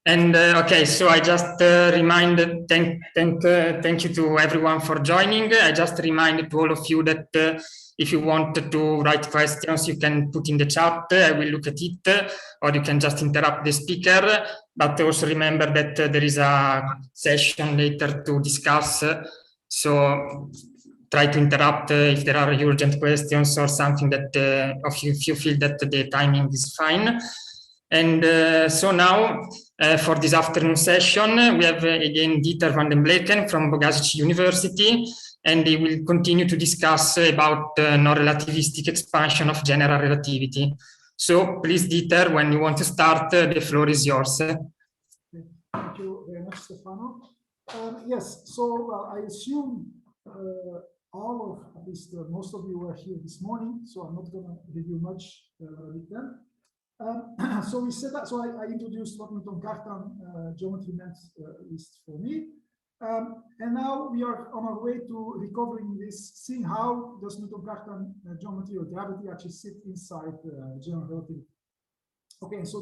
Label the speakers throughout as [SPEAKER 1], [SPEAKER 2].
[SPEAKER 1] And okay, so I just thank you to everyone for joining. I just remind to all of you that if you want to write questions, you can put in the chat. I will look at it, or you can just interrupt the speaker. But also remember that there is a session later to discuss. So try to interrupt if there are urgent questions or something that if you feel that the timing is fine. And so now, for this afternoon session, we have again Dieter van den Bleeken from Bogazici University, and he will continue to discuss about non-relativistic expansion of general relativity. So please, Dieter, when you want to start, the floor is yours.
[SPEAKER 2] Thank you very much, Stefano. Yes, so I assume all of, at least most of you were here this morning, so I'm not going to review much with them. So we said that. So I introduced what Newton-Cartan geometry meant, at least for me, and now we are on our way to recovering this, seeing how does Newton-Cartan geometry or gravity actually sit inside general relativity. Okay, so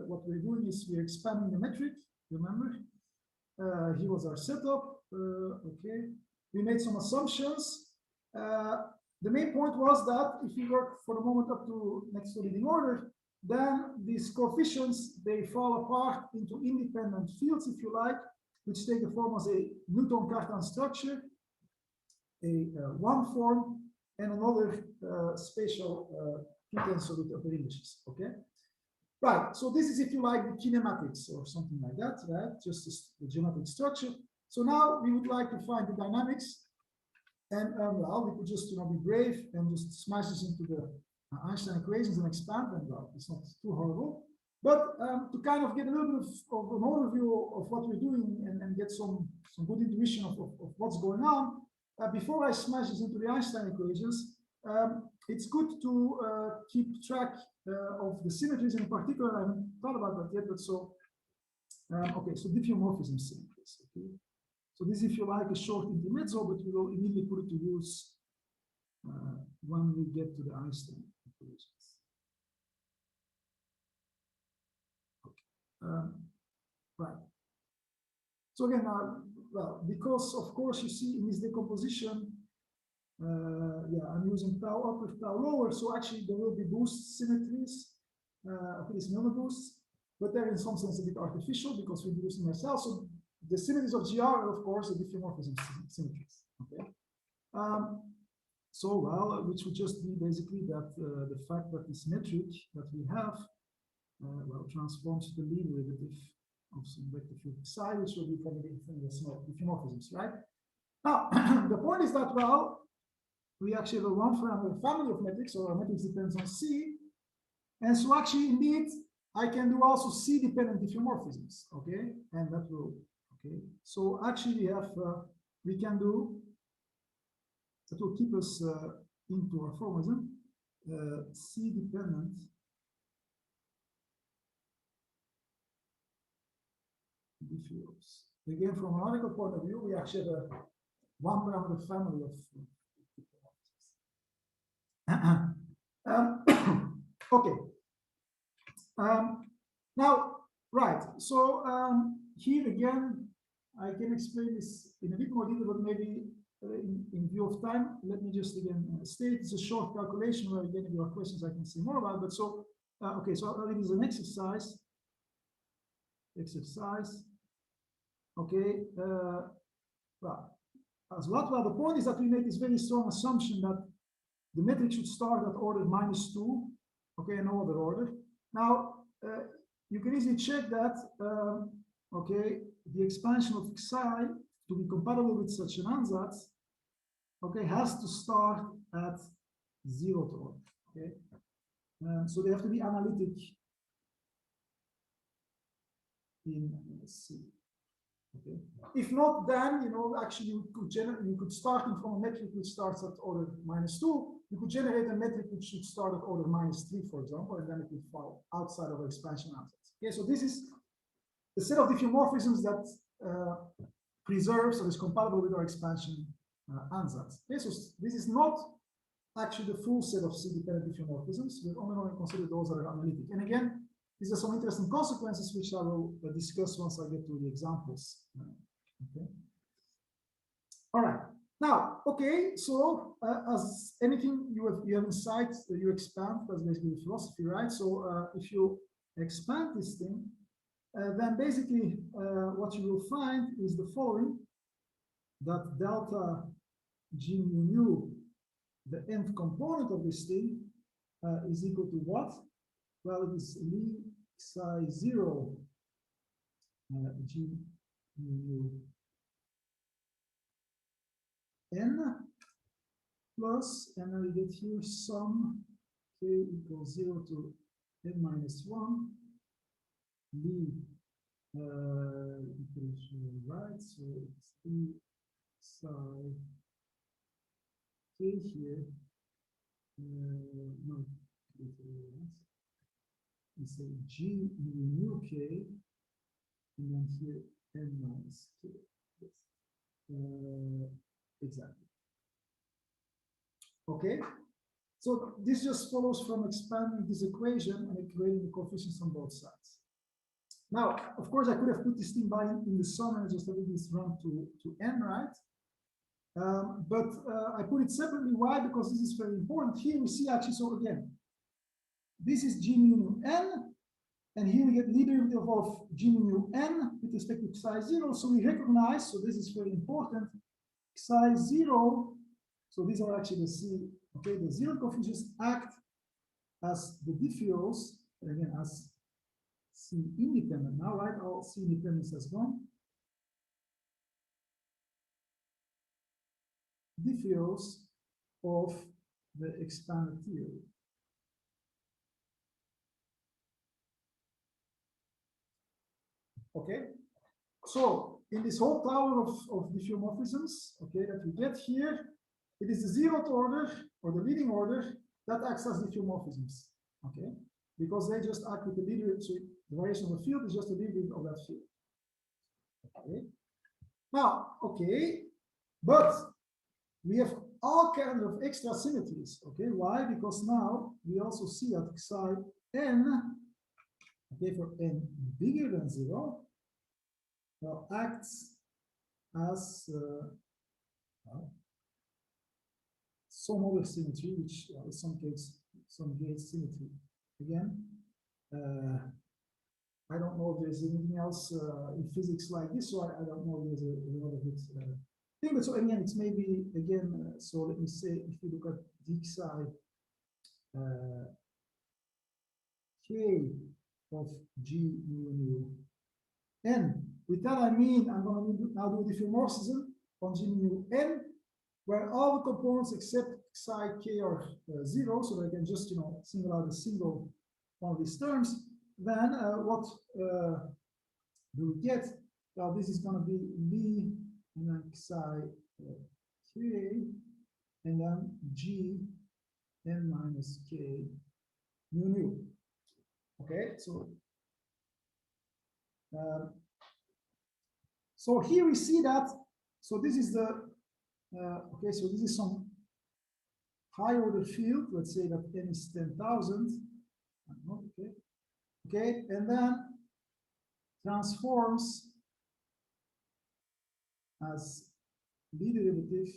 [SPEAKER 2] what we're doing is we're expanding the metric. Remember, here was our setup. Okay, we made some assumptions. The main point was that if you work for the moment up to next to leading order, then these coefficients, they fall apart into independent fields, if you like, which take the form as a Newton-Cartan structure, a one form, and another spatial tensor with upper images. Okay, right. So this is, if you like, the kinematics or something like that, right? Just the geometric structure. So now we would like to find the dynamics, and well, we could just be brave and just smash this into the Einstein equations and expand them. Well, it's not too horrible, but to kind of get a little bit of an overview of what we're doing and get some good intuition of what's going on, before I smash this into the Einstein equations, it's good to keep track of the symmetries. In particular, I haven't thought about that yet, but so okay, so diffeomorphism symmetries. Okay, so this, if you like, a short intermezzo, but we will immediately put it to use when we get to the Einstein equations. Okay. Right. So again, well, because of course you see in this decomposition, yeah, I'm using tau upper, tau lower, so actually there will be boost symmetries, okay, these Milnor boosts, but they're in some sense a bit artificial because we're using ourselves. So the symmetries of GR are, of course, the diffeomorphism symmetries. Okay. So, well, which would just be basically that the fact that this metric that we have, well, transforms to the lead derivative of some vector field psi, which will be from the small diffeomorphisms, right? Now, the point is that, well, we actually have a one-parameter family of metrics, so our metrics depends on C, and so actually, indeed, I can do also C-dependent diffeomorphisms, okay? And that will, okay. So actually, we have, we can do. That will keep us into our formalism, C-dependent diffeomorphisms. Again, from an analytical point of view, we actually have a one-parameter family of diffeomorphisms. Okay. Now, right. So here again, I can explain this in a bit more detail, but maybe. In view of time, let me just again state it's a short calculation where again, if you have questions, I can say more about. But so, okay, so it is an exercise. Okay. Well, as well. Well, the point is that we make this very strong assumption that the metric should start at order -2. Okay, and no other order. Now, you can easily check that. Okay, the expansion of psi to be compatible with such an ansatz, okay, has to start at 0th order. Okay, so they have to be analytic in C. Okay, if not, then actually you could starting from a metric which starts at order -2, you could generate a metric which should start at order -3, for example, and then it would fall outside of our expansion ansatz. Okay, so this is the set of diffeomorphisms that preserves or is compatible with our expansion ansatz. Okay, so this is not actually the full set of C-dependent diffeomorphisms. We're only going to consider those that are analytic. And again, these are some interesting consequences which I will discuss once I get to the examples. Okay. All right. Now, okay. So as anything you have in sight, you expand. That's basically philosophy, right? So if you expand this thing, then basically what you will find is the following: that delta G mu nu, the nth component of this thing, is equal to what? Well, it is Li psi 0 G mu nu n plus, and then we get here sum k equals 0 to n minus 1 Li equals right, so it's Li psi k here. No, we say G mu nu k, and then here n minus k. Yes. Exactly. Okay. So this just follows from expanding this equation and equating the coefficients on both sides. Now, of course, I could have put this thing by in the sum and just let this run to n, right? But I put it separately. Why? Because this is very important. Here we see actually, so again, this is G mu nu n, and here we get the derivative of G mu nu n with respect to psi 0. So we recognize, so this is very important, psi 0. So these are actually the C, okay, the zero coefficients act as the diffeos, again, as C independent. Now, right, all C independence has gone. Diffeos of the expanded theory. Okay, so in this whole tower of diffeomorphisms, okay, that we get here, it is the zeroth order or the leading order that acts as diffeomorphisms, okay, because they just act with the derivative. So the variation of the field is just a derivative of that field. Okay, now, okay, but we have all kinds of extra symmetries. Okay, why? Because now we also see that psi n, okay, for n bigger than 0, well, acts as some other symmetry, which in some case, some gauge symmetry. Again, I don't know if there's anything else in physics like this, so I don't know if there's another good thing. But so again, it's maybe again. So let me say, if you look at d psi k of G mu nu n. With that, I mean I'm going to now do diffeomorphism on G mu n, where all the components except psi k are 0, so that I can just single out a single one of these terms. Then what do we get? Well, this is going to be Li and then psi k, and then G n minus k mu nu. Okay, so here we see that. So this is the okay. So this is some high order field. Let's say that n is 10,000. Okay, okay, and then transforms as the derivative,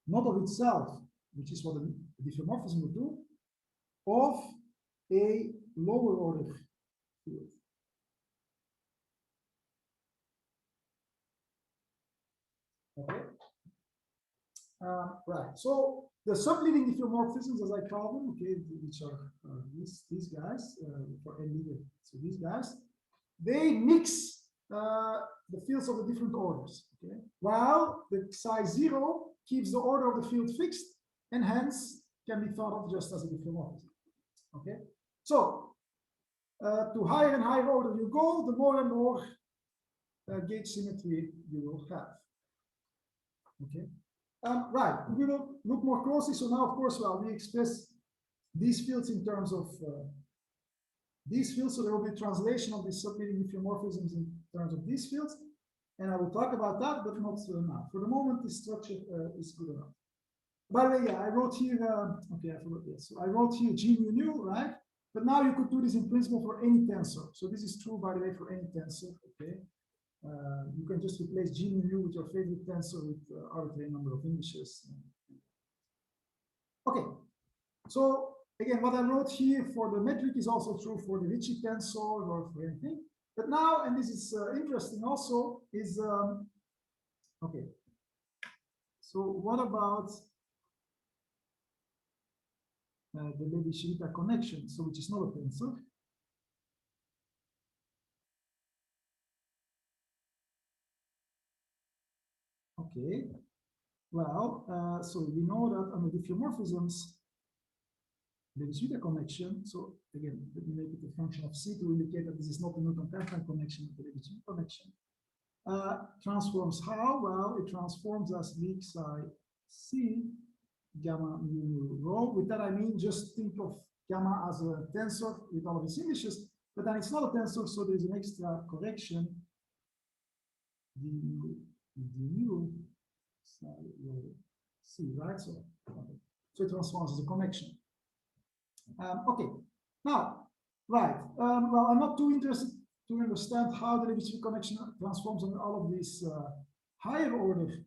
[SPEAKER 2] not of itself, which is what a diffeomorphism would do, of a lower order field. Okay. Right. So the subleading diffeomorphisms, as I call them, okay, which are these guys for n meter. So these guys, they mix the fields of the different orders. Okay. While the psi 0 keeps the order of the field fixed, and hence can be thought of just as a diffeomorphism. Okay. So to higher and higher order you go, the more and more gauge symmetry you will have. Okay. Right. We will look more closely. So now, of course, well, we express these fields in terms of these fields. So there will be translation of these subleading diffeomorphisms in terms of these fields, and I will talk about that, but not now. For the moment, this structure is good enough. By the way, yeah, I wrote here. Okay, I forgot this. So I wrote here G mu nu, right? But now you could do this in principle for any tensor. So this is true, by the way, for any tensor. Okay, you can just replace G mu with your favorite tensor with arbitrary number of indices. Okay, so again, what I wrote here for the metric is also true for the Ricci tensor or for anything. But now, and this is interesting also, is okay. So what about the Levi-Civita connection, so which is not a tensor? Okay, well, so we know that under diffeomorphisms, Levi-Civita connection, so again, let me make it a function of C to indicate that this is not a Newton-Cartan connection, but the Levi-Civita connection. Transforms how? Well, it transforms as weak psi C gamma mu mu rho. With that, I mean just think of gamma as a tensor with all of its indices, but then it's not a tensor, so there's an extra correction. Du psi rho C, right? So it transforms as a connection. Okay, now, right. Well, I'm not too interested to understand how the Levi-Civita connection transforms on all of these higher order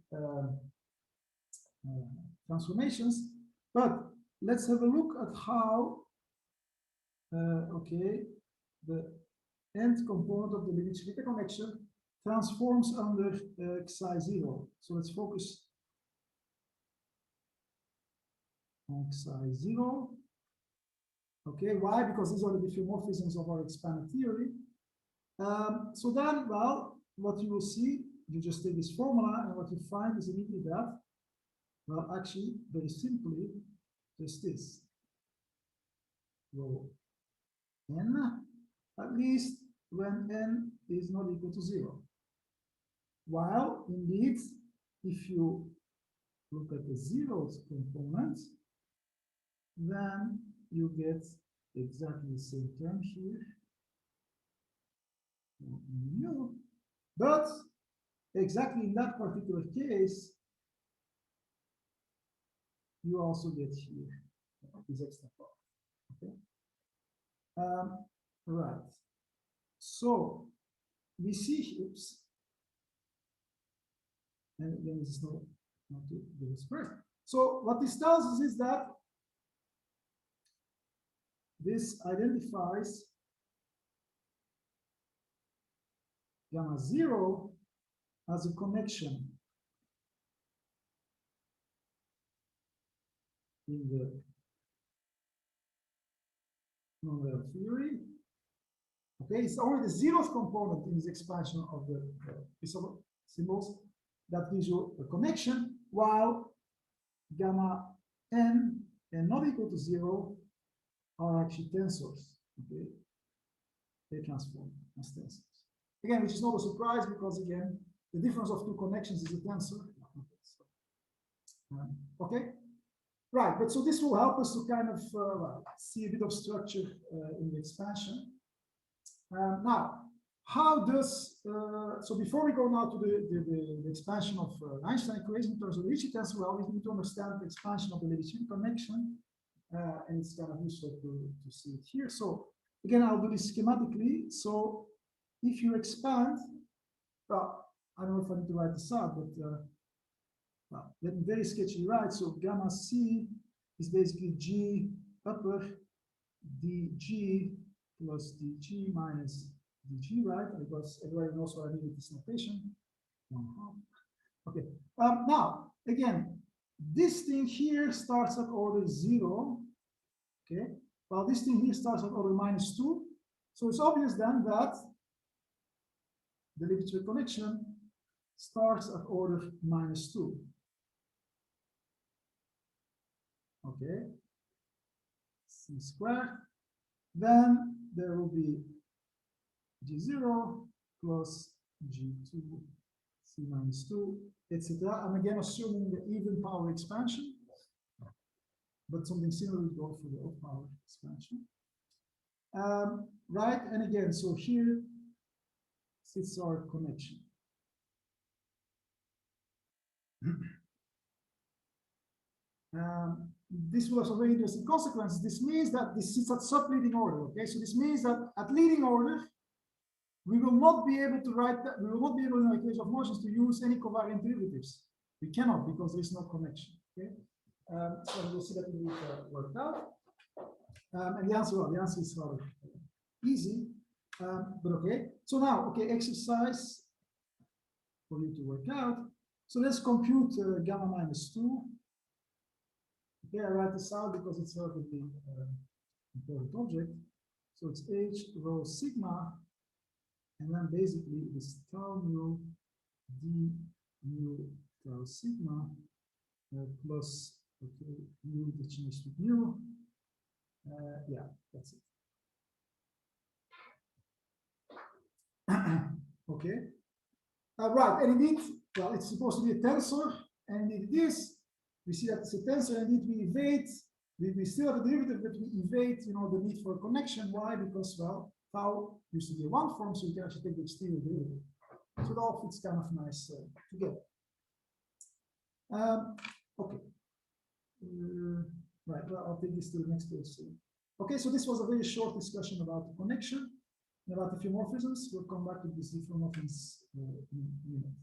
[SPEAKER 2] transformations, but let's have a look at how, okay, the end component of the Levi-Civita connection transforms under psi 0. So let's focus on psi 0. Okay, why? Because these are the diffeomorphisms of our expanded theory. So then, well, what you will see, you just take this formula, and what you find is immediately that, well, actually, very simply, just this. Rho n, at least when n is not equal to 0. While, indeed, if you look at the zeros component, then you get exactly the same term here. But exactly in that particular case, you also get here this extra part. Okay. Right. So we see, oops, and again, this is not to do this first. So what this tells us is that this identifies gamma 0 as a connection in the non-real theory. Okay, it's only the zeroth component in this expansion of the symbols that gives you a connection, while gamma n and not equal to 0 are actually tensors. Okay, they transform as tensors. Again, which is not a surprise because again, the difference of two connections is a tensor. Okay, right. But so this will help us to kind of see a bit of structure in the expansion. Now, how does so before we go now to the expansion of Einstein equation in terms of Ricci tensor, well, we need to understand the expansion of the Levi-Civita connection, and it's kind of useful to see it here. So again, I'll do this schematically. So if you expand, well, I don't know if I need to write this out, but well, let me very sketchy write. So gamma C is basically G upper dg plus dg minus dg, right? Because everybody knows what I mean with this notation. Okay. Now, again, this thing here starts at order 0. Okay. While this thing here starts at order -2. So it's obvious then that the Levi-Civita connection starts at order -2. Okay. C squared. Then there will be G0 plus G2, C -2, etc. I'm again assuming the even power expansion, but something similar would go for the odd power expansion. Right, and again, so here sits our connection. this will have some very interesting consequences. This means that this is at sub-leading order. Okay, so this means that at leading order, we will not be able to write that. We will not be able in our equation of motions to use any covariant derivatives. We cannot because there is no connection. Okay, so we'll see that we will work out. And the answer is rather easy. But okay. So now, okay, exercise for you to work out. So let's compute gamma minus 2. Okay, I write this out because it's a relatively important object. So it's h rho sigma, and then basically this tau mu d mu tau sigma plus okay mu that changes to mu. Yeah, that's it. Okay. Right, and indeed, well, it's supposed to be a tensor, and indeed it is. We see that it's a tensor, and indeed we evade. We still have a derivative, but we evade, you know, the need for a connection. Why? Because, well, tau used to be a one form, so you can actually take the exterior derivative. So it all fits kind of nice together. Okay. Right, well, I'll take this to the next page soon. Okay, so this was a very short discussion about the connection and about the diffeomorphisms. We'll come back to these diffeomorphisms in a minute.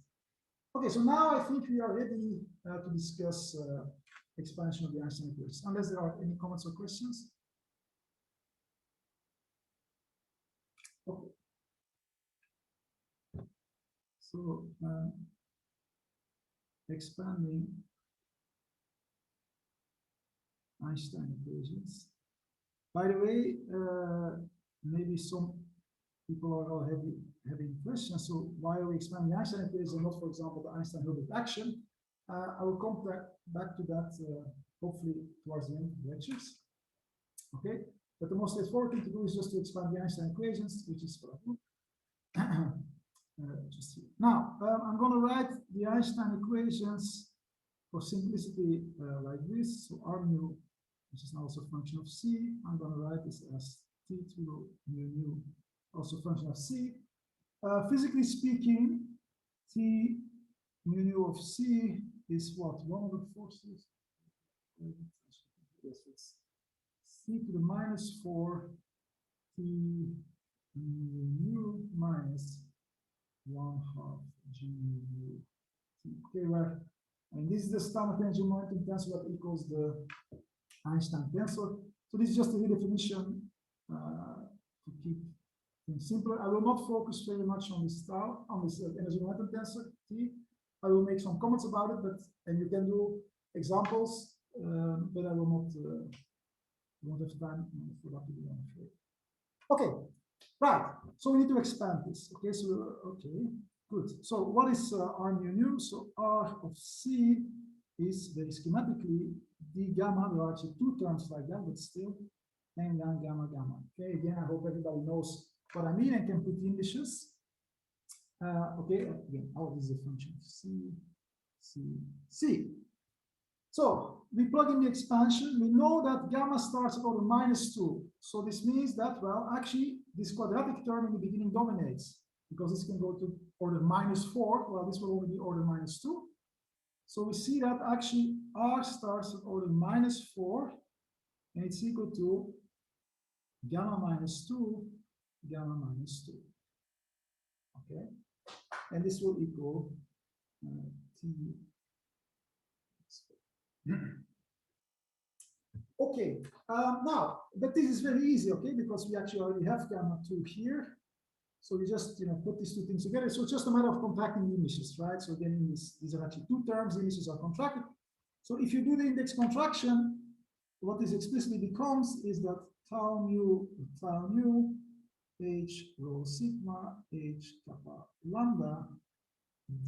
[SPEAKER 2] Okay, so now I think we are ready to discuss expansion of the Einstein equations, unless there are any comments or questions. Okay. So expanding Einstein equations. By the way, maybe some people are all having questions. So why are we expanding Einstein equations and not, for example, the Einstein-Hilbert action? I will come back to that hopefully towards the end of the lectures. Okay, but the most straightforward thing to do is just to expand the Einstein equations, which is what I do. Just here. Now, I'm going to write the Einstein equations for simplicity like this. So R mu, which is also a function of C, I'm going to write this as T2 mu, also a function of C. Physically speaking, T mu of C is what? One of the forces? Yes, it's C to the minus 4 T mu minus 1/2 G mu T. Okay, where and this is the standard energy momentum tensor that equals the Einstein tensor. So this is just a redefinition to keep things simpler. I will not focus very much on this tau, on this energy momentum tensor T. I will make some comments about it, but and you can do examples, but I will not. Won't have time for that to be done. Okay, right. So we need to expand this. Okay, so okay, good. So what is R mu nu? So R of C is very schematically d gamma. There are actually two terms like that, but still, and then gamma gamma. Okay, again, I hope everybody knows what I mean and can put the indices. Okay, again, all this is a function of C, C, C. So we plug in the expansion. We know that gamma starts at order -2. So this means that, well, actually, this quadratic term in the beginning dominates because this can go to order -4. Well, this will only be order -2. So we see that actually R starts at order -4, and it's equal to gamma -2, gamma -2. Okay, and this will equal T. Okay, now, but this is very easy, okay, because we actually already have gamma 2 here. So we just, put these two things together. So it's just a matter of contracting the indices, right? So again, these are actually two terms, the indices are contracted. So if you do the index contraction, what this explicitly becomes is that tau mu, h rho sigma, h kappa lambda, d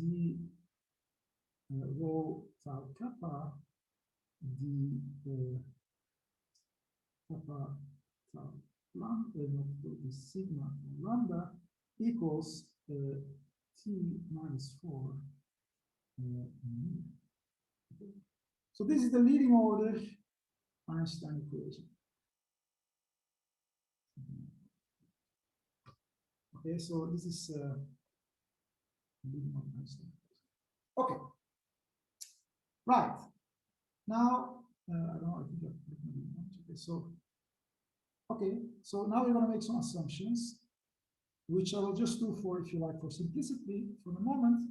[SPEAKER 2] rho tau kappa, d kappa tau lambda, not the sigma lambda, equals t minus 4. Okay. So this is the leading order Einstein equation. Okay, so this is leading order Einstein. Okay, right. Now I don't know, I think okay, so now we're going to make some assumptions, which I will just do for, if you like, for simplicity for the moment.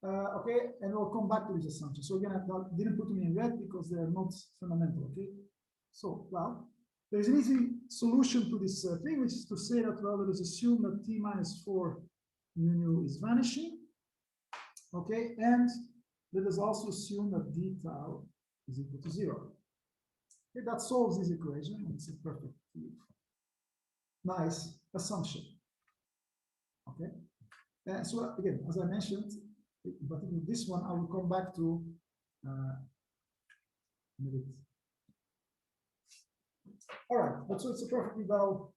[SPEAKER 2] Okay, and we'll come back to these assumptions. So again, I didn't put them in red because they are not fundamental. Okay, so well, there's an easy solution to this thing, which is to say that, well, let us assume that t minus 4 mu is vanishing. Okay, and let us also assume that d tau is equal to 0. Okay, that solves this equation. It's a perfect, nice assumption. Okay, so again, as I mentioned, but in this one I will come back to in a bit. All right, but so it's a perfectly well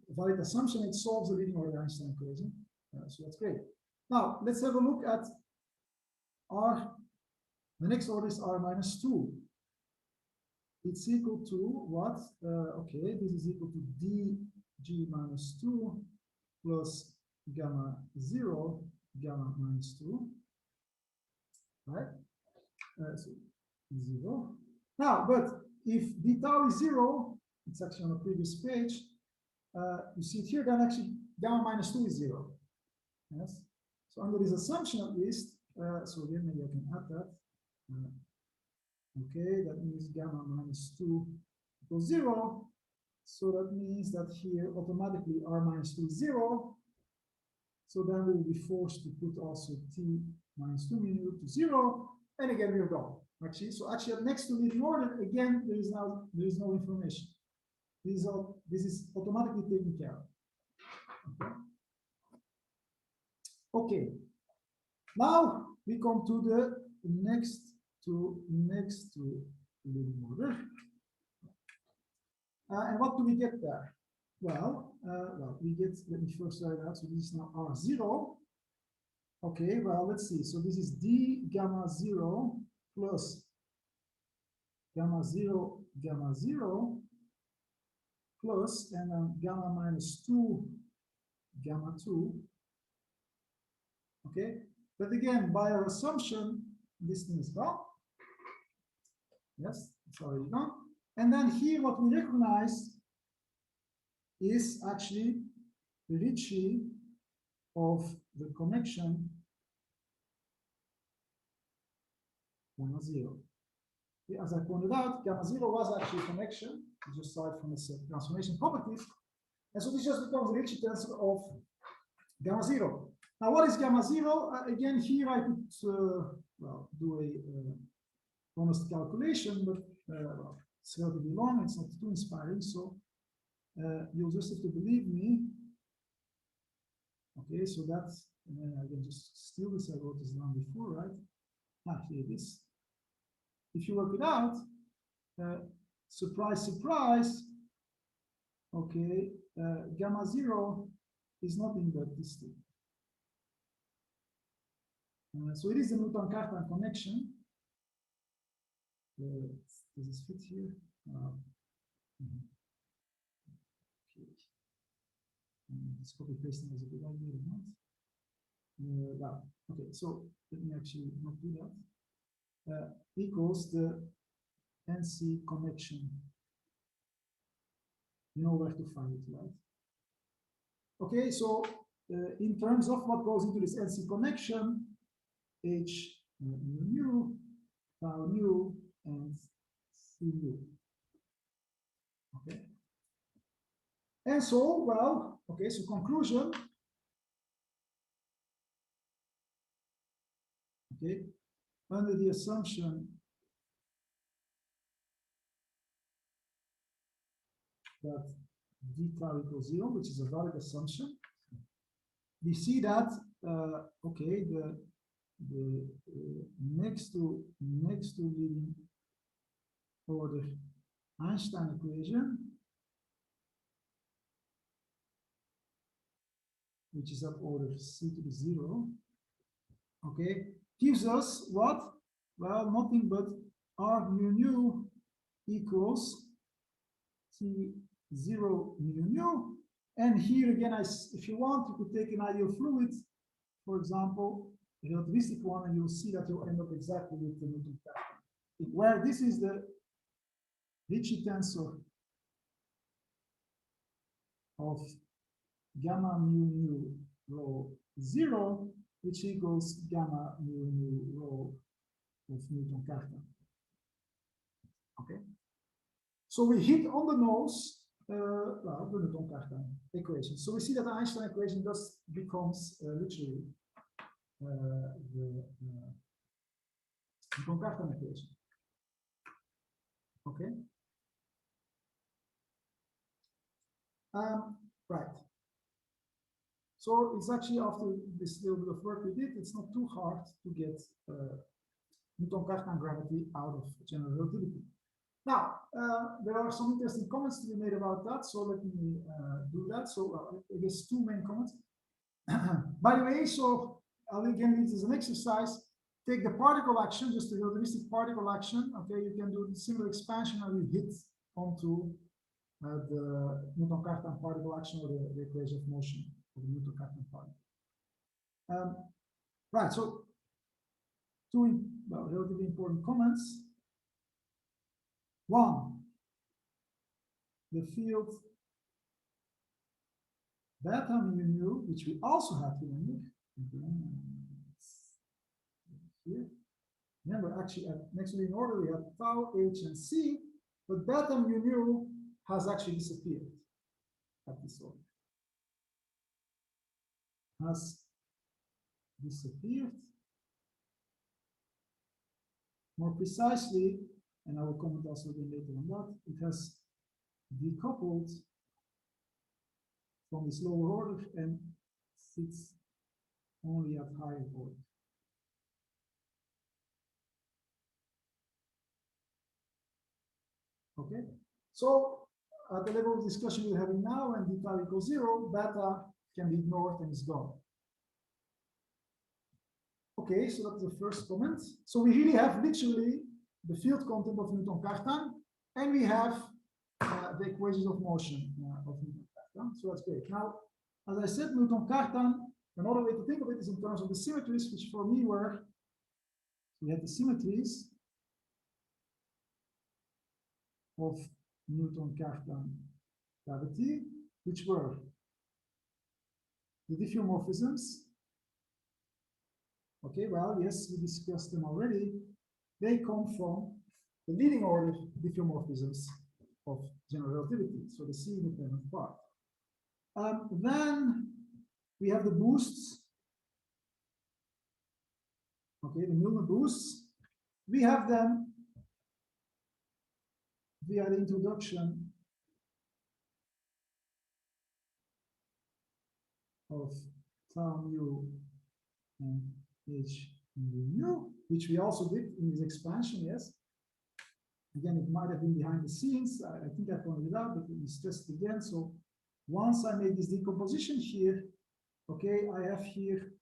[SPEAKER 2] valid assumption. It solves the leading order Einstein equation, so that's great. Now let's have a look at R. The next order is R minus 2. It's equal to what? Okay, this is equal to dg minus 2 plus gamma 0 gamma minus 2, right? So 0. Now, but if d tau is 0, it's actually on the previous page, you see it here, then actually gamma minus 2 is 0. Yes. So under this assumption, at least, so here maybe I can add that. Okay, that means gamma minus 2 equals 0. So that means that here automatically R minus 2 is 0. So then we will be forced to put also t minus 2 mu to 0. And again, we're done. Actually, so actually next to leading order, again, there is no information. This is automatically taken care of. Okay. Now we come to the next to leading order. And what do we get there? Well, we get, let me first write out. So this is now R0. Okay, well, let's see. So this is d gamma 0 plus gamma 0 gamma 0 plus and then gamma minus 2 gamma 2. Okay, but again, by our assumption, this thing is gone. Yes, it's already gone. And then here, what we recognize is actually the Ricci of the connection gamma 0. Okay, as I pointed out, gamma 0 was actually a connection. You just saw it from its transformation properties. And so this just becomes the Ricci tensor of gamma 0. Now, what is gamma 0? Again, here I could well, do a honest calculation, but well, it's relatively long, it's not too inspiring, so you'll just have to believe me. Okay, so that's, I can just steal this, I wrote this down before, right? Ah, here it is. If you work it out, surprise, surprise, okay, gamma 0 is nothing but this thing. So it is the Newton-Cartan connection. Does this fit here? Okay. This copy pasting is a good idea, or not? Well, okay, so let me actually not do that. Equals the NC connection. You know where to find it, right? Okay, so in terms of what goes into this NC connection, H mu, tau mu, and C mu. Okay. And so, well, okay, so conclusion. Okay, under the assumption that d tau equals 0, which is a valid assumption, we see that okay, the next to leading order Einstein equation, which is up order c to the 0, okay, gives us what? Well, nothing but R mu nu equals T0 mu nu. And here again, if you want, you could take an ideal fluid, for example, a relativistic one, and you'll see that you'll end up exactly with the Newton-Cartan. where this is the Ricci tensor of gamma mu mu rho 0, which equals gamma mu mu rho of Newton-Cartan. Okay, so we hit on the nose, well, the Newton-Cartan equation. So we see that the Einstein equation thus becomes literally the Newton-Cartan equation. Okay. Right. So it's actually, after this little bit of work we did, it's not too hard to get Newton-Cartan gravity out of general relativity. Now, there are some interesting comments to be made about that, so let me do that. So I guess two main comments. By the way, so I'll again leave this as an exercise. Take the particle action, just the relativistic particle action. Okay, you can do the similar expansion and you hit onto the Newton-Cartan particle action, or the equation of motion of the Newton-Cartan particle. Right, so two relatively important comments. One, the field beta mu nu, which we also have to remember. Here. Remember, actually, next to the order, we have tau, h, and c, but beta mu nu has actually disappeared at this order. Has disappeared. More precisely, and I will comment also again later on that, it has decoupled from this lower order and sits only at higher order. Okay, so at the level of discussion we're having now, and d tau equals 0, beta can be ignored and is gone. Okay, so that's the first comment. So we really have literally the field content of Newton-Cartan, and we have the equations of motion of Newton-Cartan. So that's great. Now, as I said, Newton-Cartan, another way to think of it is in terms of the symmetries, which for me were, we had the symmetries of Newton-Cartan gravity, which were the diffeomorphisms. Okay, well, yes, we discussed them already. They come from the leading order diffeomorphisms of general relativity, so the C independent part. Then we have the boosts. Okay, the Milner boosts. We have them via the introduction of tau mu and h mu, which we also did in this expansion, yes. Again, it might have been behind the scenes. I think I pointed it out, but we stressed it again. So once I make this decomposition here, okay, I have here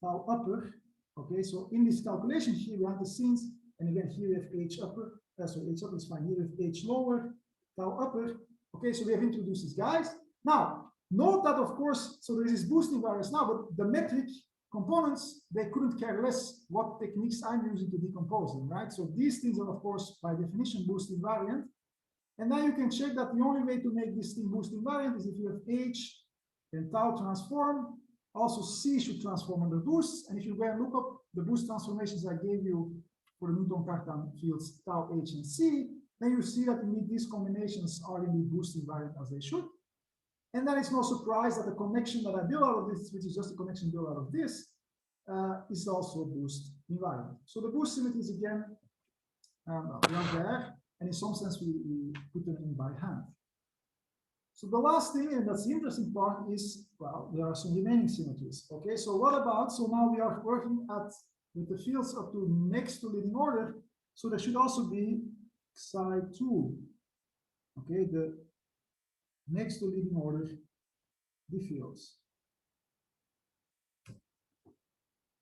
[SPEAKER 2] tau upper. Okay, so in this calculation here, we have the scenes, and again, here we have h upper. So h upper is fine. Here we have h lower, tau upper. Okay, so we have introduced these guys. Now, note that, of course, so there is this boosting variance now, but the metric components, they couldn't care less what techniques I'm using to decompose them, right? So these things are, of course, by definition, boosting variant. And now you can check that the only way to make this thing boosting variant is if you have h and tau transform. Also, c should transform under boosts. And if you go and look up the boost transformations I gave you for the Newton-Cartan fields tau, h, and c, then you see that indeed these combinations are indeed boosting variant as they should. And then it's no surprise that the connection that I build out of this, which is just a connection built out of this, is also boost invariant. So the boost symmetries again, they are there, and in some sense we put them in by hand. So the last thing, and that's the interesting part, is, well, there are some remaining symmetries. Okay, so what about, so now we are working with the fields up to next to leading order, so there should also be psi2. Okay, the next to leading order the fields.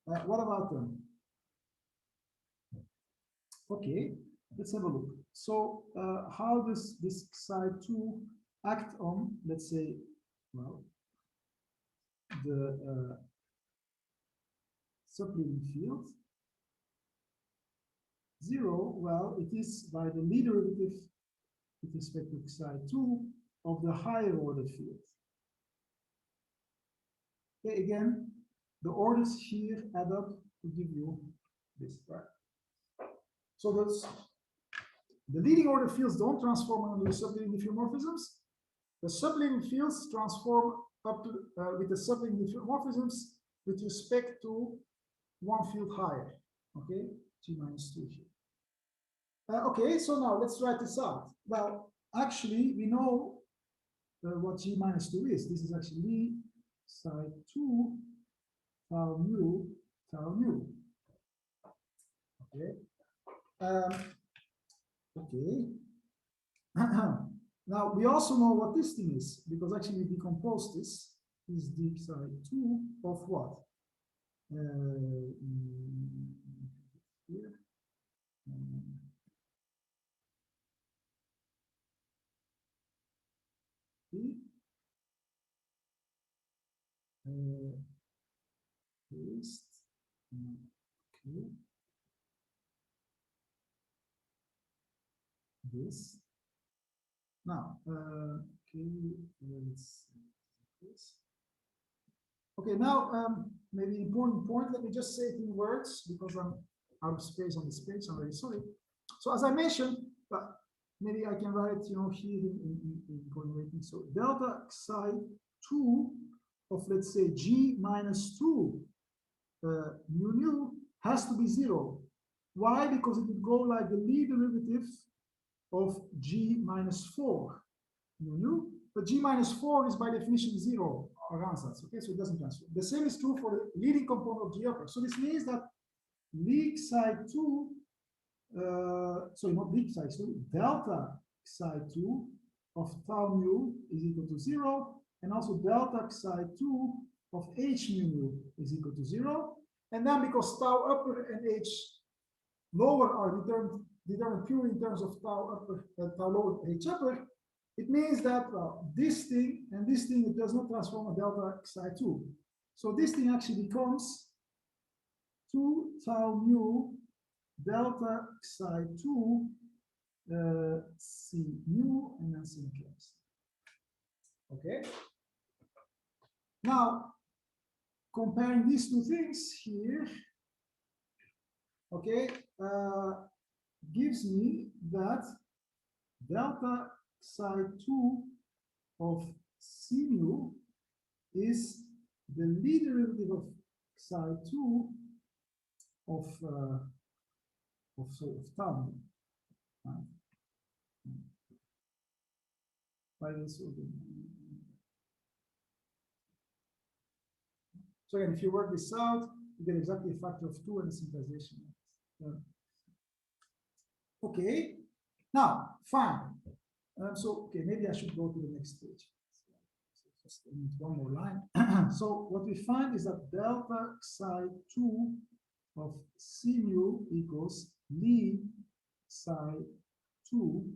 [SPEAKER 2] What about them? Okay, let's have a look. So how does this psi2 act on, let's say, well, the subleading field? 0, well, it is by the lead derivative with respect to psi2 of the higher order field. Okay, again, the orders here add up to give you this, right? So that's the leading order fields don't transform under the subleading diffeomorphisms. The subleading fields transform up to with the subleading diffeomorphisms with respect to one field higher. Okay, G minus 2 here. Okay, so now let's write this out. Well, actually, we know what G minus 2 is. This is actually psi 2 tau mu tau mu. Okay. Okay. Now we also know what this thing is because actually we decompose this. Is d psi 2 of what? Here. Paste. Okay. This. Now, okay, let's see this. Okay, now maybe important point. Let me just say it in words because I'm out of space on this page. I'm very sorry. So as I mentioned, maybe I can write it, here in going rating. So delta psi 2 of, let's say, G minus 2 mu nu has to be 0. Why? Because it would go like the lead derivative of G minus 4 mu nu, but G minus 4 is by definition 0 or ansatz, okay, so it doesn't transform. The same is true for the leading component of G upper. So this means that lead psi 2, sorry, not lead psi 2, delta psi 2 of tau mu is equal to 0, and also delta psi 2 of h mu nu is equal to 0. And then because tau upper and h lower are determined purely in terms of tau upper and tau lower h upper, it means that this thing and this thing, it does not transform a delta psi 2. So this thing actually becomes 2 tau mu delta psi 2 c mu and then c caps. Okay. Now, comparing these two things here, okay, gives me that delta psi 2 of c mu is the lead derivative of psi 2 of tau. So again, if you work this out, you get exactly a factor of 2 and the synchronization. Okay, now fine. So okay, maybe I should go to the next page. Just one more line. So what we find is that delta psi 2 of c mu equals lead psi 2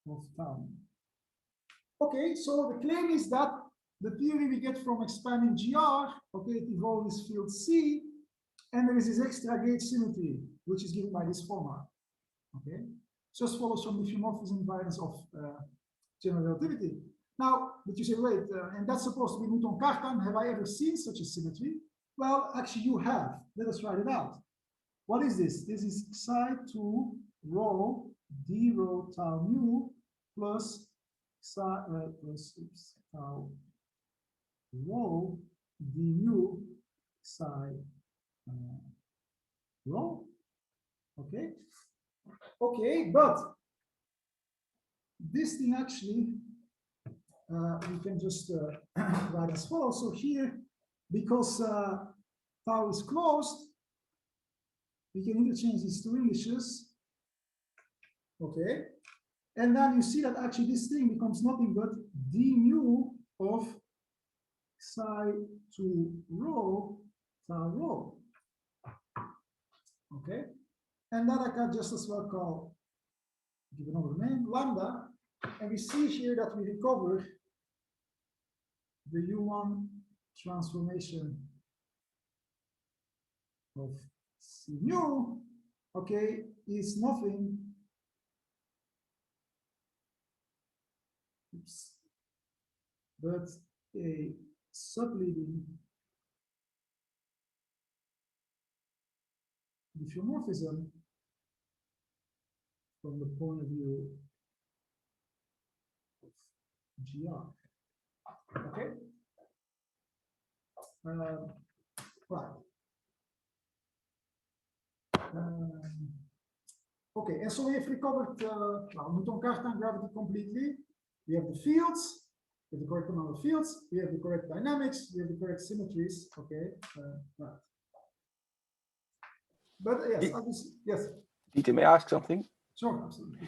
[SPEAKER 2] of tau. Okay, so the claim is that the theory we get from expanding GR, okay, it involves field C, and there is this extra gauge symmetry, which is given by this formula. Okay, just follows from the diffeomorphism invariance of general relativity. Now, but you say, wait, and that's supposed to be Newton-Cartan. Have I ever seen such a symmetry? Well, actually, you have. Let us write it out. What is this? This is psi 2 rho d rho tau mu plus psi plus tau rho d mu psi rho. Okay. Okay, but this thing actually we can just write as follows. So here, because tau is closed, we can interchange these two Englishes. Okay, and then you see that actually this thing becomes nothing but d mu of psi 2 rho tau rho. Okay, and that I can just as well call, give another name, lambda, and we see here that we recover the U1 transformation of C mu okay, is nothing but a subleading diffeomorphism from the point of view of GR. Okay. Right. Okay, and so we have recovered, Newton Cartan gravity completely. We have the fields, we have the correct amount of fields, we have the correct dynamics, we have the correct symmetries. Okay, right. But yes, obviously, yes.
[SPEAKER 3] Dieter, may I ask something?
[SPEAKER 2] Sure, absolutely.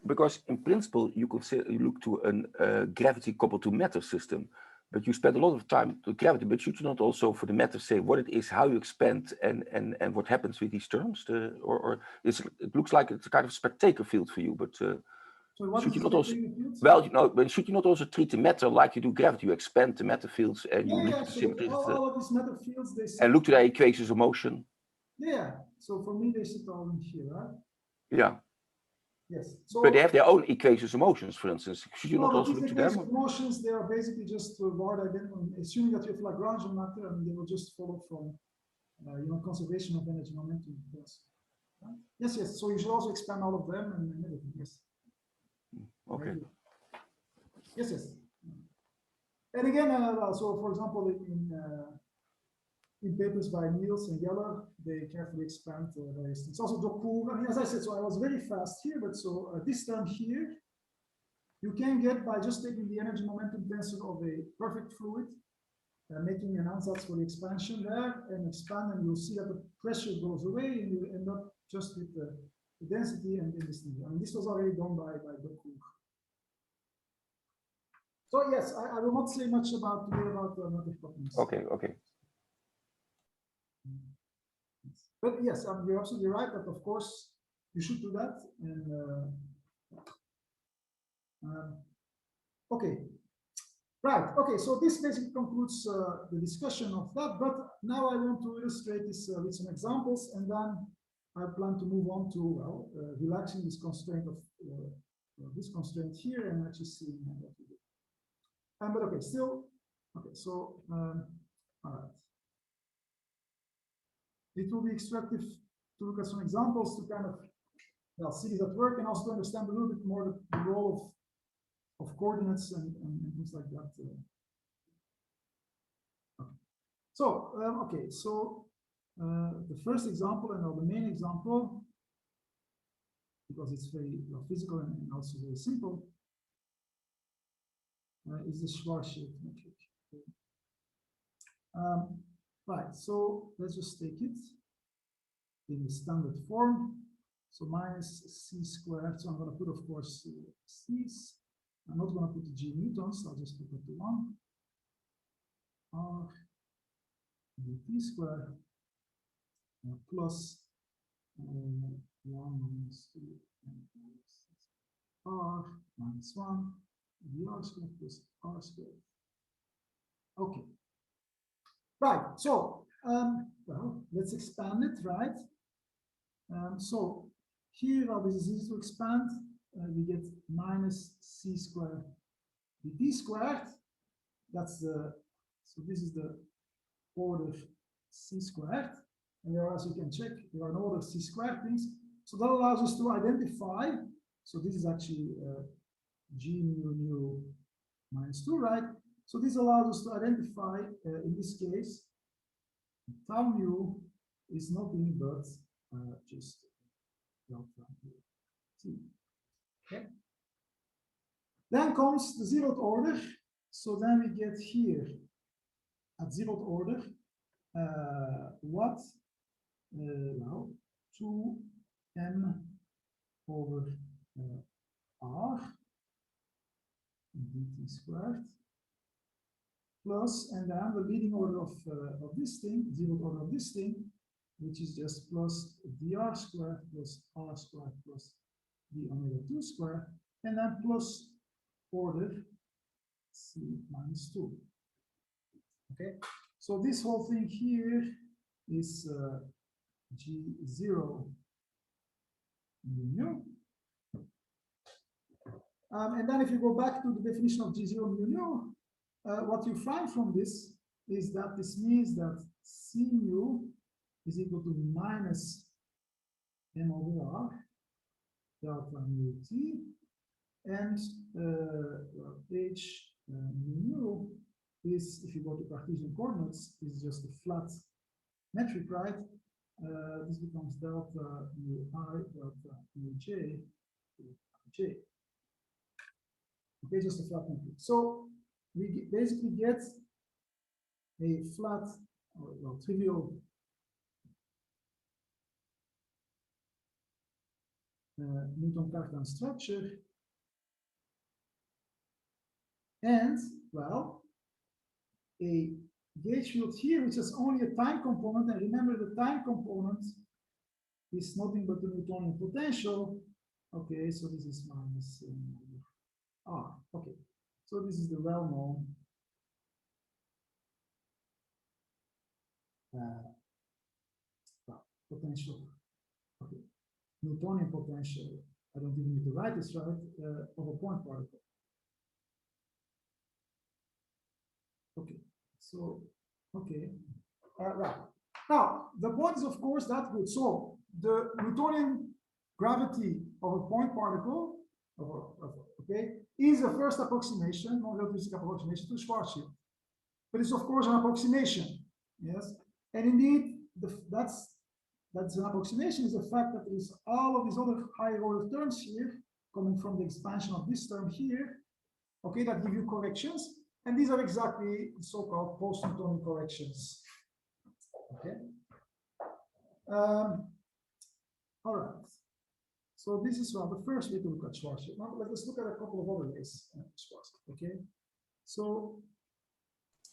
[SPEAKER 3] Because in principle, you could say you look to a gravity coupled to matter system, but you spend a lot of time to gravity. But should you not also, for the matter, say what it is, how you expand, and what happens with these terms? Or it looks like it's a kind of spectator field for you, but
[SPEAKER 2] So what
[SPEAKER 3] should
[SPEAKER 2] is
[SPEAKER 3] you not also?
[SPEAKER 2] field?
[SPEAKER 3] Well, you know, but should you not also treat the matter like you do gravity? You expand the matter fields and you look
[SPEAKER 2] Yeah,
[SPEAKER 3] to the
[SPEAKER 2] so
[SPEAKER 3] symmetries
[SPEAKER 2] all of these matter fields, they sit,
[SPEAKER 3] and look to the equations of motion.
[SPEAKER 2] yeah. So for me, they sit all in here, right?
[SPEAKER 3] Yeah.
[SPEAKER 2] Yes. So,
[SPEAKER 3] but they have their own equations of motions, for instance. Should you not
[SPEAKER 2] but
[SPEAKER 3] also
[SPEAKER 2] these
[SPEAKER 3] look to
[SPEAKER 2] equations
[SPEAKER 3] them?
[SPEAKER 2] of motions, they are basically just to avoid identity. Assuming that you have Lagrangian matter, and they will just follow from, you know, conservation of energy momentum. Yes. Right? Yes, yes. So you should also expand all of them and everything. Yes.
[SPEAKER 3] Okay.
[SPEAKER 2] Yes, yes. And again, so for example, in papers by Niels and Geller, they carefully expand various things. Also, Doku, I mean, as I said, so I was very fast here, but so this term here, you can get by just taking the energy momentum tensor of a perfect fluid, making an ansatz for the expansion there, and expand, and you'll see that the pressure goes away, and you end up just with the density and this thing. I mean, this was already done by Doku. So yes, I will not say much about motive properties.
[SPEAKER 3] Okay, okay.
[SPEAKER 2] But yes, you're absolutely right that of course you should do that. And okay, right. Okay, so this basically concludes the discussion of that. But now I want to illustrate this with some examples, and then I plan to move on to relaxing this constraint of this constraint here and actually seeing what we do. But okay, still okay. So all right. It will be instructive to look at some examples to kind of see this at work, and also to understand a little bit more the role of coordinates and things like that. Okay. So, okay, so the first example, and the main example, because it's very physical and also very simple, is the Schwarzschild metric. Right, so let's just take it in the standard form. So minus c squared. So I'm going to put, of course, c's. I'm not going to put the g newtons. I'll just put it to 1. R dt squared plus 1 minus 2 r minus 1 dr squared plus r squared. Okay. Right. So, well, let's expand it, right? So here, this is easy to expand. We get minus c squared dt squared. That's the, so this is the order c squared. And there, as you can check, there are no other c squared things. So that allows us to identify. So this is actually g mu minus 2, right? So this allows us to identify, in this case, tau mu is nothing but just delta t. Okay. Then comes the zeroth order. So then we get here at zeroth order what? Well, 2m over r dt squared plus, and then the leading order of this thing, zeroth order of this thing, which is just plus dr squared plus r squared plus d omega 2 squared, and then plus order c minus 2. Okay, so this whole thing here is g0 mu. And then if you go back to the definition of G0 mu, what you find from this is that this means that C mu is equal to minus M over R delta mu T, and H mu is, if you go to Cartesian coordinates, is just a flat metric, right? This becomes delta mu I delta mu J J. Okay, just a flat metric. So we basically get a flat, or well, trivial Newton-Cartan structure, and well, a gauge field here which has only a time component, and remember the time component is nothing but the Newtonian potential. Okay, so this is minus R. Okay, so this is the well-known potential. Okay, Newtonian potential. I don't even need to write this right, of a point particle. Okay, so okay, right. Now the point is, of course, that good. So the Newtonian gravity of a point particle, okay, is a first approximation, non-relativistic approximation to Schwarzschild. But it's of course an approximation, yes. And indeed, that's an approximation, is the fact that there is all of these other higher order terms here coming from the expansion of this term here, okay, that give you corrections. And these are exactly so-called post-Newtonian corrections. Okay. All right. So this is well the first way to look at Schwarzschild. Now let us look at a couple of other ways at Schwarzschild. Okay. So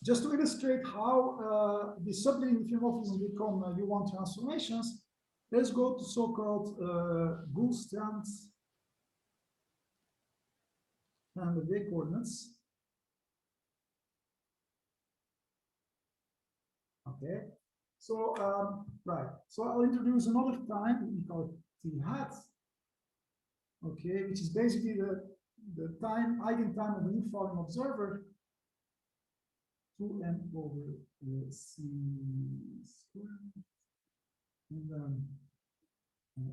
[SPEAKER 2] just to illustrate how the subleading diffeomorphisms become U1 transformations, let's go to so-called Gould-Strand and the J coordinates. Okay, so right, so I'll introduce another time, we call it T hat, okay, which is basically the time, eigentime of an infalling observer, 2m over c squared, and then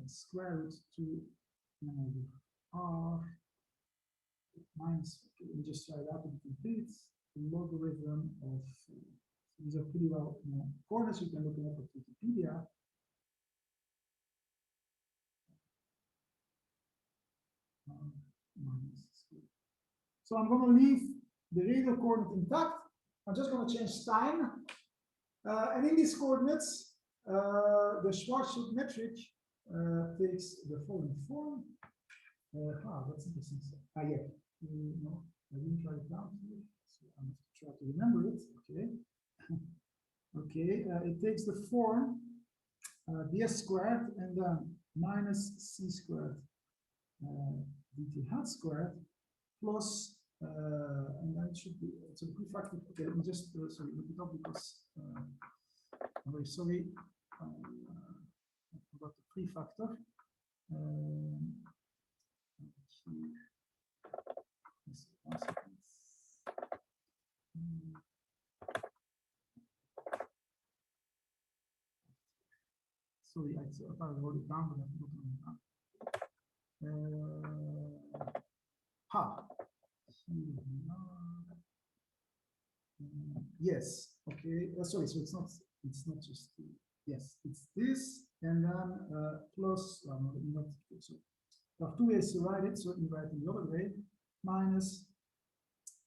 [SPEAKER 2] square root 2m over r minus, okay, let me just try that to be complete, the logarithm of these are pretty well known coordinates. You can look it up at Wikipedia. So I'm going to leave the radial coordinate intact. I'm just going to change time. And in these coordinates, the Schwarzschild metric takes the following form. That's interesting. Yeah. No, I didn't write it down here. So I'm going to try to remember it. Okay. Okay, it takes the form ds squared and then minus c squared dt hat squared plus and then it should be, it's a prefactor. Okay, let me just sorry, look it up because I'm very sorry, I forgot the prefactor. Sorry, I thought I wrote it down, but I forgot yes, okay. Sorry, so it's not just yes, it's this and then plus not so there are two ways to write it, so let me write it the other way, minus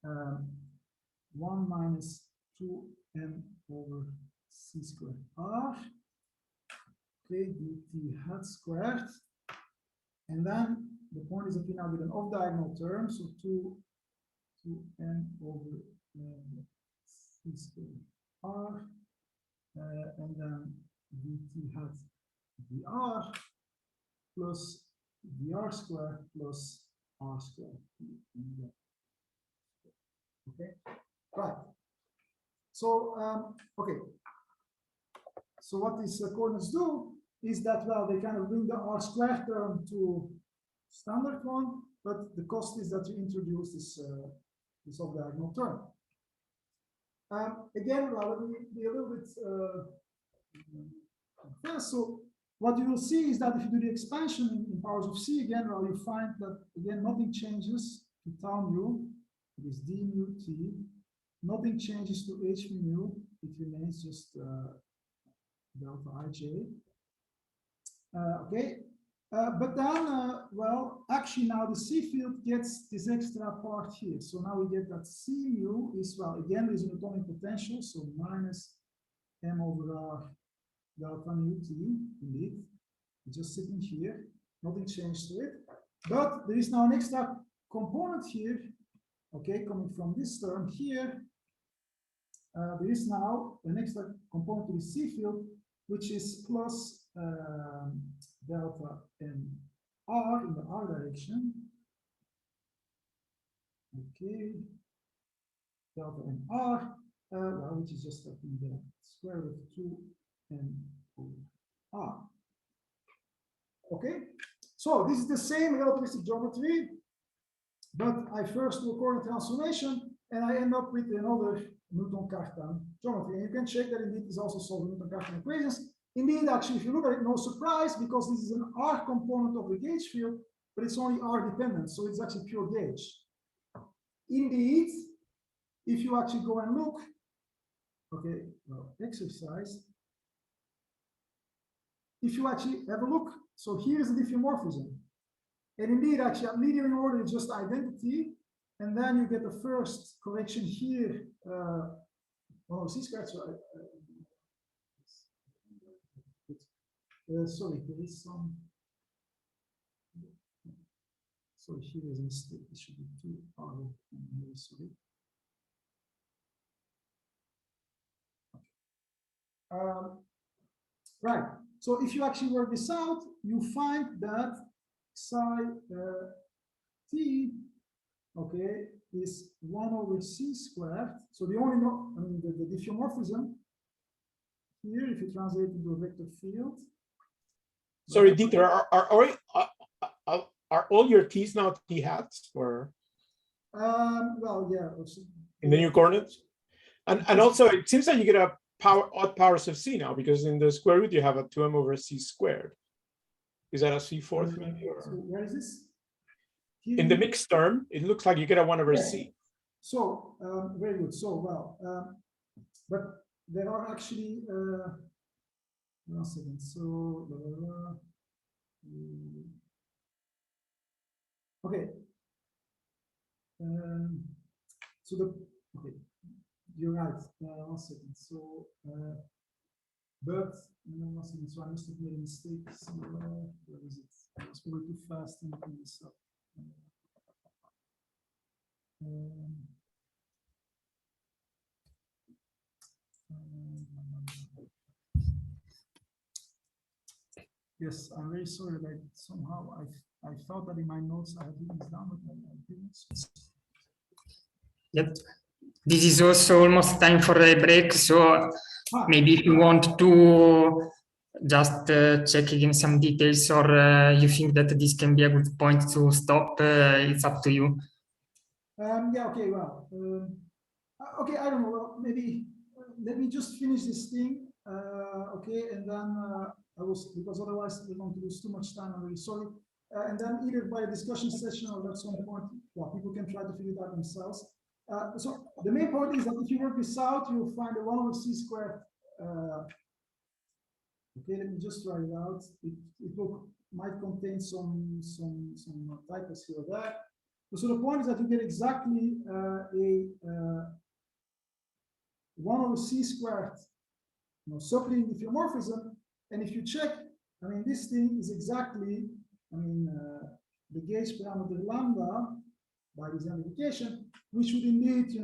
[SPEAKER 2] 1 minus 2m over c squared r. Okay, dt hat squared, and then the point is that we now get an off-diagonal term, so 2m over c squared r, and then dt hat dr plus dr squared plus r squared. Okay, right. So okay. So what these coordinates do is that, well, they kind of bring the R squared term to standard one, but the cost is that you introduce this off-diagonal term. Again, well, let me be a little bit fast. So what you will see is that if you do the expansion in powers of C again, well, you find that again nothing changes to tau mu, it is d mu t. Nothing changes to h mu, it remains just delta ij. Okay, but then, well, actually now the C field gets this extra part here. So now we get that C mu is, well, again, there's an atomic potential, so minus m over r delta mu t, indeed. It's just sitting here, nothing changed to it. But there is now an extra component here, okay, coming from this term here. There is now an extra component to the C field, which is plus delta m r in the r direction. Okay, delta m r, well, which is just in the square root of 2m over r. Okay, so this is the same relativistic geometry, but I first do a coordinate transformation and I end up with another Newton-Cartan geometry. And you can check that indeed is also solving Newton-Cartan equations. Indeed, actually, if you look at it, no surprise, because this is an R component of the gauge field, but it's only R dependent, so it's actually pure gauge. Indeed, if you actually go and look, okay, well, exercise, if you actually have a look, so here's the diffeomorphism. And indeed, actually, at linear in order, it's just identity. And then you get the first correction here, well, C squared, so sorry, there is some. Sorry, here is a mistake. It should be 2R. I'm very sorry. Right. So if you actually work this out, you find that psi t, okay, is 1 over c squared. So the only, I mean, the diffeomorphism here, if you translate it into a vector field.
[SPEAKER 4] Sorry, Dieter, are all your t's now t hats, or?
[SPEAKER 2] Well, yeah.
[SPEAKER 4] In the new coordinates? And also, it seems that you get a odd powers of c now, because in the square root you have a 2m over c squared. Is that a c4th maybe? Or?
[SPEAKER 2] So where is this?
[SPEAKER 4] Here in the mixed term, it looks like you get a 1 over c.
[SPEAKER 2] So, very good. So, well, but there are actually, 1 second. So, okay. So okay, you're right. 1 second. So, but 1 second. So I must have made a mistake. So, where is it? I was probably too fast in looking this up. Yes, I'm very sorry that somehow I thought that in my notes I had written this down, but I didn't.
[SPEAKER 1] Yep. This is also almost time for a break, so maybe if you want to just check again some details, or you think that this can be a good point to stop, it's up to you.
[SPEAKER 2] Yeah, okay, well, okay, I don't know, well, maybe let me just finish this thing, okay, and then I will, because otherwise we're going to lose too much time, I'm really sorry. And then either by a discussion session or at some point, well, people can try to figure it out themselves. So the main point is that if you work this out, you'll find a 1 over c squared. Okay, let me just write it out. It might contain some typos here or there. So the point is that you get exactly a 1 over c squared, subleading diffeomorphism. And if you check, I mean, this thing is exactly, I mean, the gauge parameter lambda by this amplification, which would indeed,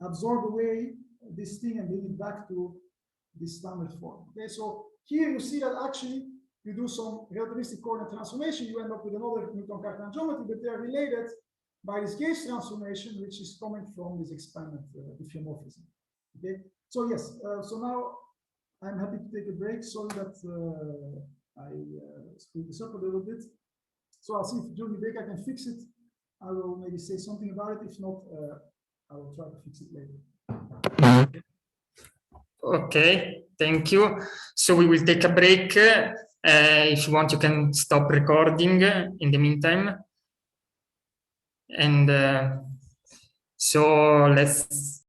[SPEAKER 2] absorb away this thing and bring it back to this standard form. Okay, so here you see that actually you do some relativistic coordinate transformation, you end up with another Newton-Cartan geometry, but they're related by this gauge transformation, which is coming from this expanded diffeomorphism. Okay, so yes, so now I'm happy to take a break. Sorry that I screwed this up a little bit. So I'll see if during the break I can fix it. I will maybe say something about it. If not, I will try to fix it later.
[SPEAKER 1] Okay, thank you. So we will take a break. If you want, you can stop recording in the meantime. And so let's